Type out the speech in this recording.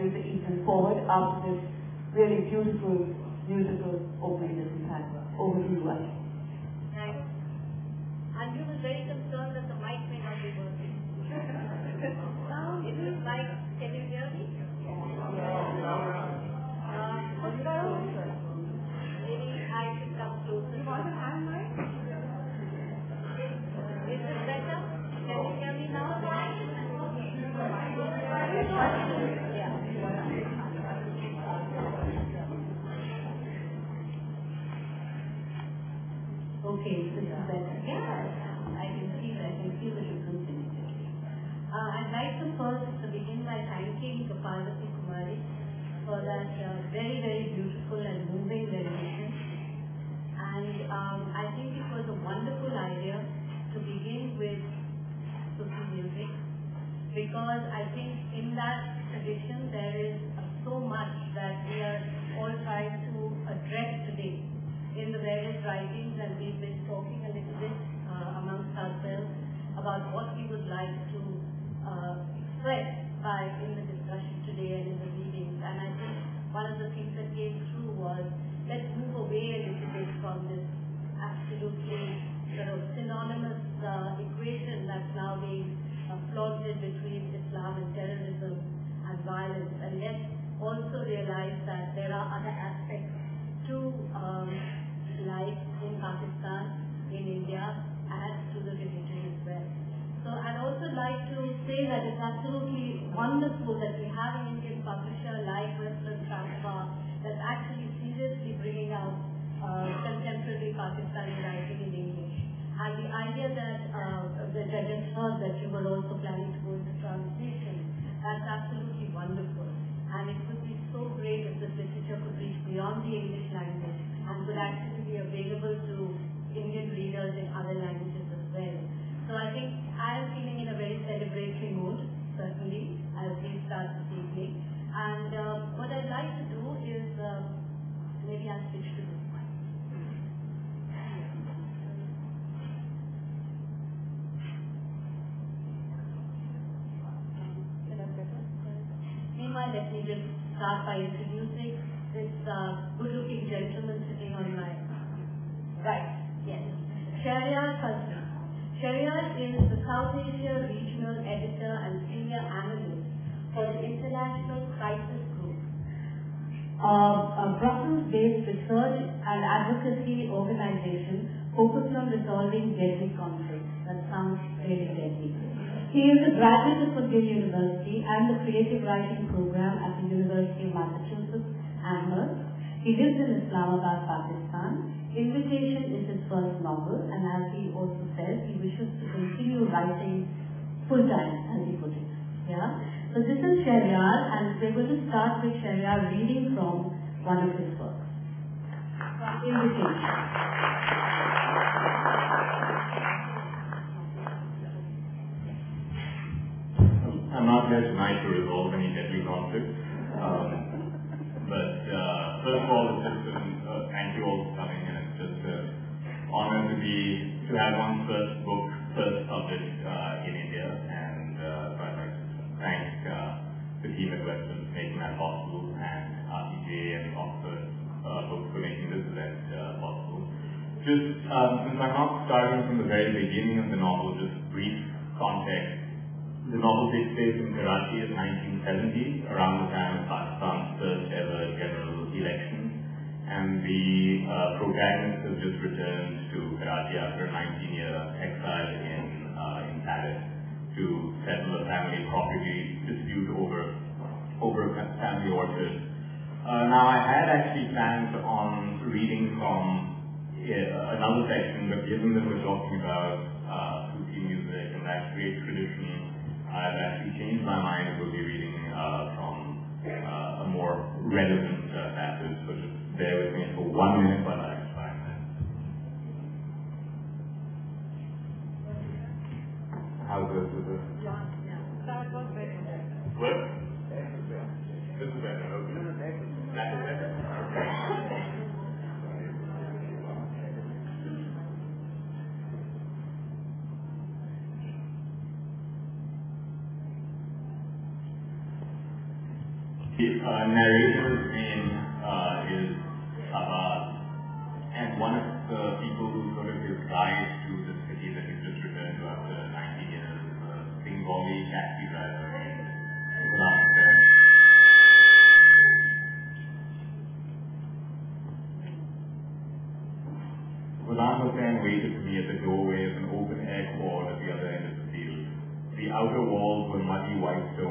you to even forward after this really beautiful musical opening that we had. Over to you, Anjum. Thanks. Anjum was very concerned that the mic may not be working. Is this mic, can you hear me? Maybe I should come closer. You want a hand mic? Is this better? Can you hear me now? Yeah. Okay, this is better. Yeah, I can feel the difference in it. I'd like to first begin by thanking Parvati Kumari for that very, very beautiful and moving rendition. And I think it was a wonderful idea to begin with Sufi music, because I think in that tradition there is so much that we are all trying to address today in the various writings, and we've been talking a little bit amongst ourselves about what we would like to express in the discussion today and in the readings. And I think one of the things that came through was, let's move away a little bit from this absolutely sort of synonymous equation that's now being flaunted between Islam and terrorism and violence, and let's also realize that there are other aspects to life in Pakistan, in India, and to the religion as well. So I'd also like to say that it's absolutely wonderful that we have an Indian publisher like Westland Tranquebar that's actually seriously bringing out contemporary Pakistani writing in English. And the idea that I just heard that you were also planning to go into translation, that's absolutely wonderful. And it would be so great if this literature could reach beyond the English language and could actually be available to Indian readers in other languages as well. So I think I am feeling in a very celebratory mood, certainly, as we start this evening. And what I'd like to do is, maybe I'll switch to this one. Meanwhile, let me just start by introducing this good-looking gentleman sitting on my right. Yes, Shehryar Fazli. Shehryar is the South Asia Regional Editor and Senior Analyst for the International Crisis Group, a Brussels-based research and advocacy organization focused on resolving deadly conflicts. That sounds really deadly. He is a graduate of McGill University and the Creative Writing Program at the University of Massachusetts, Amherst. He lives in Islamabad, Pakistan. Invitation is his first novel, and as he also says, he wishes to continue writing full-time, as he put it. Yeah? So this is Shehryar, and we're going to start with Shehryar reading from one of his works. Invitation. I'm not here tonight to resolve any deadly conflicts, but first of all, thank you all for coming, and it's just an honor to have one's first book first published in India, and so I'd like to thank the team at Westland for making that possible, and Apeejay and Oxford books for making this event possible. Just since I'm not starting from the very beginning of the novel, just brief context. The novel takes place in Karachi in 1970, around the time of Pakistan's first ever general election, and the protagonist has just returned to Karachi after a 19-year exile in Paris to settle a family property dispute over a family orchard. Now, I had actually planned on reading from another section, but given that we're talking about Sufi music and that great tradition, I've actually changed my mind and will be reading from a more relevant passage, so just bear with me for 1 minute while I find that. How's this? Is this? Yeah. That was better. What? This is better, okay. That is better. Okay. narrator's name is Shahbaz, and one of the people who sort of gives guide to the city that he's just returned to after 90 years is a Bengali taxi driver named Kalam. Ghulam Hussain waited for me at the doorway of an open-air quad at the other end of the field. The outer walls were muddy white stone.